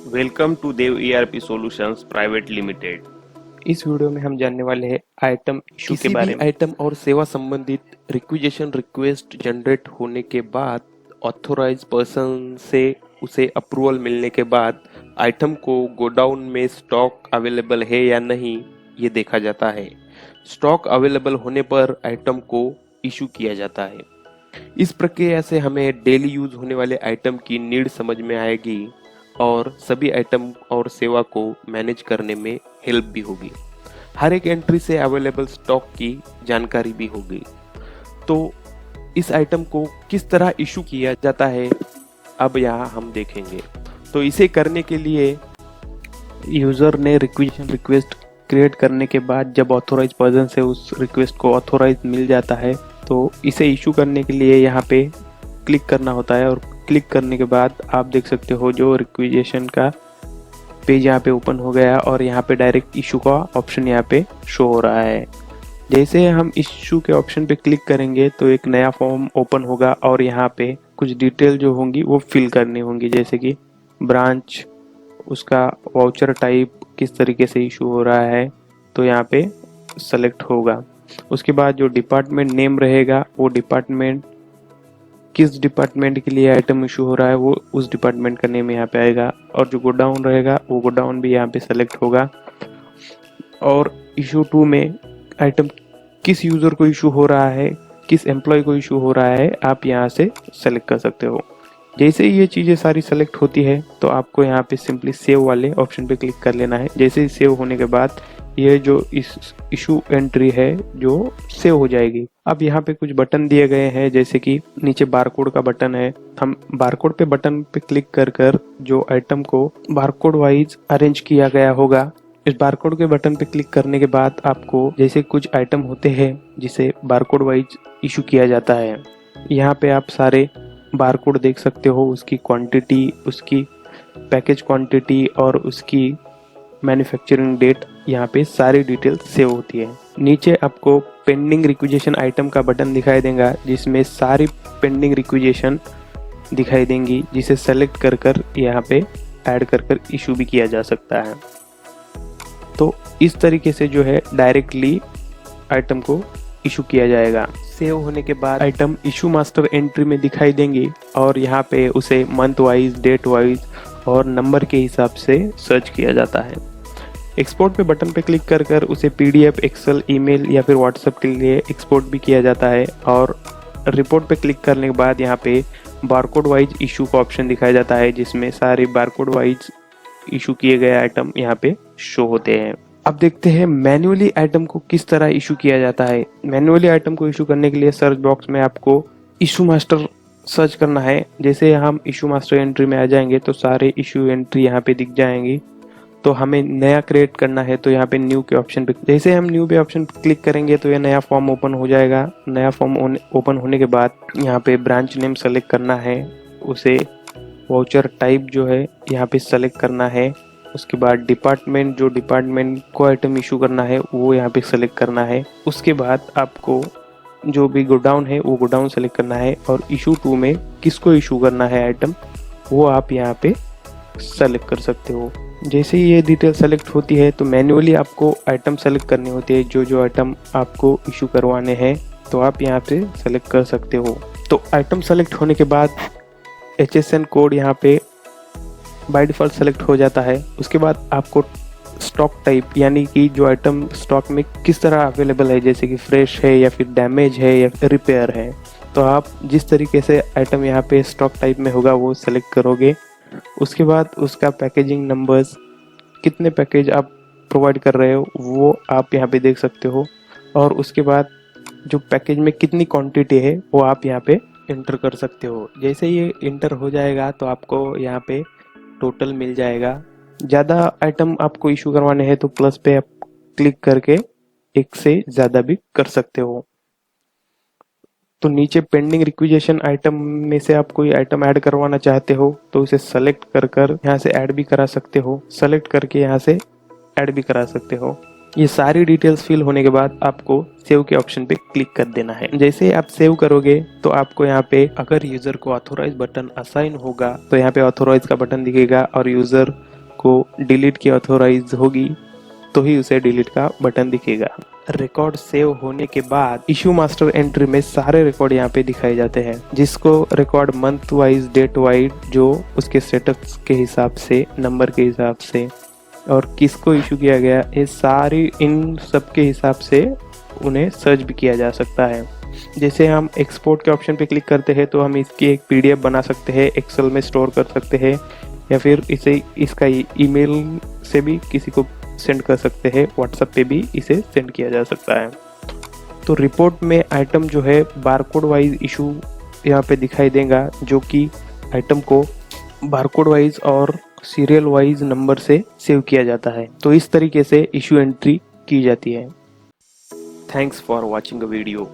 Welcome to Dev ERP solutions private limited. इस video में हम जानने वाले हैं आइटम इशू के किसी बारे भी में। आइटम और सेवा संबंधित रिक्विजिशन रिक्वेस्ट जनरेट होने के बाद ऑथोराइज पर्सन से उसे अप्रूवल मिलने के बाद आइटम को गोडाउन में स्टॉक अवेलेबल है या नहीं ये देखा जाता है। स्टॉक अवेलेबल होने पर आइटम को इशू किया जाता है। इस प्रक्रिया से हमें डेली यूज होने वाले आइटम की नीड समझ में आएगी और सभी आइटम और सेवा को मैनेज करने में हेल्प भी होगी। हर एक एंट्री से अवेलेबल स्टॉक की जानकारी भी होगी। तो इस आइटम को किस तरह इशू किया जाता है अब यहाँ हम देखेंगे। तो इसे करने के लिए यूजर ने रिक्वेजिशन रिक्वेस्ट क्रिएट करने के बाद जब ऑथोराइज पर्सन से उस रिक्वेस्ट को ऑथोराइज मिल जाता है तो इसे इशू करने के लिए यहाँ पे क्लिक करना होता है और क्लिक करने के बाद आप देख सकते हो जो रिक्वेजिशन का पेज यहाँ पे ओपन हो गया और यहाँ पे डायरेक्ट इशू का ऑप्शन यहाँ पे शो हो रहा है। जैसे हम इशू के ऑप्शन पे क्लिक करेंगे तो एक नया फॉर्म ओपन होगा और यहाँ पे कुछ डिटेल जो होंगी वो फिल करनी होंगी, जैसे कि ब्रांच, उसका वाउचर टाइप किस तरीके से इशू हो रहा है तो यहाँ पे सेलेक्ट होगा। उसके बाद जो डिपार्टमेंट नेम रहेगा वो डिपार्टमेंट किस डिपार्टमेंट के लिए आइटम इशू हो रहा है वो उस डिपार्टमेंट का नेम यहाँ पे आएगा और जो गोडाउन रहेगा वो गोडाउन भी यहाँ पे सेलेक्ट होगा। और इशू 2 में आइटम किस यूजर को इशू हो रहा है, किस एम्प्लॉय को इशू हो रहा है आप यहाँ से सेलेक्ट कर सकते हो। जैसे ही ये चीज़ें सारी सेलेक्ट होती है तो आपको यहाँ पे सिंपली सेव वाले ऑप्शन पे क्लिक कर लेना है। जैसे ही सेव होने के बाद ये जो इस इशू एंट्री है जो सेव हो जाएगी। अब यहाँ पे कुछ बटन दिए गए हैं, जैसे कि नीचे बारकोड का बटन है। हम बारकोड पे बटन पे क्लिक कर कर जो आइटम को बारकोड वाइज अरेंज किया गया होगा, इस बारकोड के बटन पे क्लिक करने के बाद आपको जैसे कुछ आइटम होते हैं जिसे बारकोड वाइज इशू किया जाता है। यहाँ पे आप सारे बारकोड देख सकते हो, उसकी क्वांटिटी, उसकी पैकेज क्वांटिटी और उसकी मैन्युफैक्चरिंग डेट, यहाँ पे सारी डिटेल सेव होती है। नीचे आपको पेंडिंग रिक्विजिशन आइटम का बटन दिखाई देगा जिसमें सारी पेंडिंग रिक्विजिशन दिखाई देंगी, जिसे सेलेक्ट कर कर यहाँ पे ऐड कर कर इशू भी किया जा सकता है। तो इस तरीके से जो है डायरेक्टली आइटम को इशू किया जाएगा। सेव होने के बाद आइटम इशू मास्टर एंट्री में दिखाई देंगी और यहाँ पे उसे मंथ वाइज, डेट वाइज और नंबर के हिसाब से सर्च किया जाता है। एक्सपोर्ट पे बटन पे क्लिक कर कर उसे पीडीएफ, एक्सेल, ईमेल या फिर व्हाट्सएप के लिए एक्सपोर्ट भी किया जाता है। और रिपोर्ट पे क्लिक करने के बाद यहाँ पे बारकोड वाइज इशू का ऑप्शन दिखाया जाता है जिसमें सारे बारकोड वाइज इशू किए गए आइटम यहाँ पे शो होते हैं। अब देखते हैं मैन्युअली आइटम को किस तरह इशू किया जाता है। मैन्युअली आइटम को इशू करने के लिए सर्च बॉक्स में आपको इशू मास्टर सर्च करना है। जैसे हम इशू मास्टर एंट्री में आ जाएंगे तो सारे इशू एंट्री यहाँ पे दिख जाएंगी। तो हमें नया क्रिएट करना है तो यहाँ पे न्यू के ऑप्शन पे, जैसे हम न्यू पे ऑप्शन पे क्लिक करेंगे तो ये नया फॉर्म ओपन हो जाएगा। नया फॉर्म ओपन होने के बाद यहाँ पे ब्रांच नेम सेलेक्ट करना है, उसे वाउचर टाइप जो है यहाँ पे सेलेक्ट करना है। उसके बाद डिपार्टमेंट, जो डिपार्टमेंट को आइटम इशू करना है वो यहाँ पे सेलेक्ट करना है। उसके बाद आपको जो भी गोडाउन है वो गोडाउन सेलेक्ट करना है और इशू 2 में किसको इशू करना है आइटम वो आप यहाँ पे सेलेक्ट कर सकते हो। जैसे ही ये डिटेल सेलेक्ट होती है तो मैन्युअली आपको आइटम सेलेक्ट करनी होती है, जो आइटम आपको इशू करवाने हैं तो आप यहाँ पे सेलेक्ट कर सकते हो। तो आइटम सेलेक्ट होने के बाद HSN कोड यहाँ पे बाय डिफ़ॉल्ट सेलेक्ट हो जाता है। उसके बाद आपको स्टॉक टाइप, यानी कि जो आइटम स्टॉक में किस तरह अवेलेबल है, जैसे कि फ्रेश है या फिर डैमेज है या फिर रिपेयर है, तो आप जिस तरीके से आइटम यहाँ पे स्टॉक टाइप में होगा वो सेलेक्ट करोगे। उसके बाद उसका पैकेजिंग नंबर्स, कितने पैकेज आप प्रोवाइड कर रहे हो वो आप यहाँ पे देख सकते हो। और उसके बाद जो पैकेज में कितनी क्वांटिटी है वो आप यहाँ पे इंटर कर सकते हो। जैसे ये इंटर हो जाएगा तो आपको यहाँ पे टोटल मिल जाएगा। ज़्यादा आइटम आपको इशू करवाने हैं तो प्लस पे आप क्लिक करके एक से ज़्यादा भी कर सकते हो। तो नीचे पेंडिंग रिक्विजिशन आइटम में से आप कोई आइटम ऐड करवाना चाहते हो तो उसे सेलेक्ट कर कर यहाँ से ऐड भी करा सकते हो, सेलेक्ट करके यहाँ से ऐड भी करा सकते हो। ये सारी डिटेल्स फिल होने के बाद आपको सेव के ऑप्शन पे क्लिक कर देना है। जैसे आप सेव करोगे तो आपको यहाँ पे अगर यूजर को ऑथोराइज बटन असाइन होगा तो यहाँ पे ऑथोराइज का बटन दिखेगा और यूजर को डिलीट की ऑथोराइज होगी तो ही उसे डिलीट का बटन दिखेगा। रिकॉर्ड सेव होने के बाद इशू मास्टर एंट्री में सारे रिकॉर्ड यहाँ पे दिखाए जाते हैं, जिसको record month wise, date wise, जो उसके स्टेटस के हिसाब से, नंबर के हिसाब से और किसको इशू किया गया, ये सारी इन सब के हिसाब से उन्हें सर्च भी किया जा सकता है। जैसे हम एक्सपोर्ट के ऑप्शन पे क्लिक करते हैं तो हम इसकी एक पीडीएफ बना सकते हैं, एक्सेल में स्टोर कर सकते हैं या फिर इसे इसका ईमेल से भी किसी को सेंड कर सकते हैं, व्हाट्सएप पे भी इसे सेंड किया जा सकता है। तो रिपोर्ट में आइटम जो है बारकोड वाइज इशू यहाँ पे दिखाई देगा, जो कि आइटम को बारकोड वाइज और सीरियल वाइज नंबर से सेव किया जाता है। तो इस तरीके से इशू एंट्री की जाती है। Thanks for watching a video.